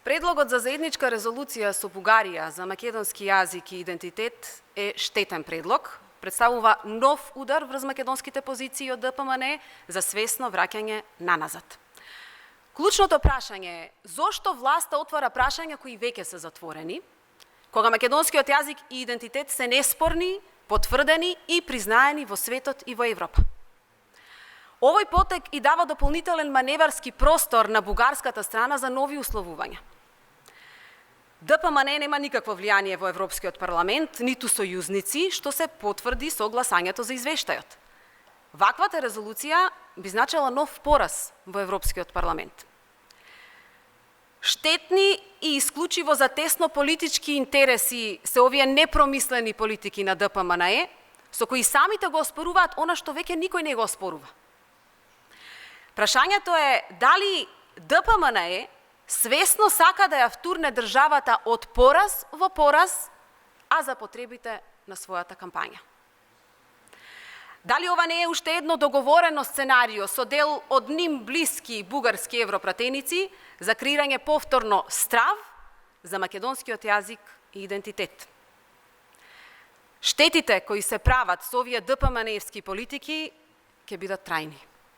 Предлогот за заедничка резолуција со Бугарија за македонски јазик и идентитет е штетен предлог, представува нов удар врз македонските позиции од ДПМН за свесно враќање наназад. Клучното прашање е зошто власта отвара прашања кои веќе се затворени, кога македонскиот јазик и идентитет се неспорни, потврдени и признаени во светот и во Европа. Овој потек и дава дополнителен маневарски простор на бугарската страна за нови условувања. ДПМН нема никакво влијание во Европскиот парламент, ниту сојузници, што се потврди со гласањето за извештајот. Ваквата резолуција би значила нов пораз во Европскиот парламент. Штетни и исклучиво за тесно политички интереси се овие непромислени политики на ДПМН, со кои самите го оспоруваат она што веќе никој не го оспорува. Прашањето е дали ДПМН свесно сака да ја втурне државата од пораз во пораз, а за потребите на својата кампања. Дали ова не е уште едно договорено сценарио со дел од ним блиски бугарски европратеници за креирање повторно страв за македонскиот јазик и идентитет? Штетите кои се прават со овие ДПМН-евски политики ќе бидат трајни.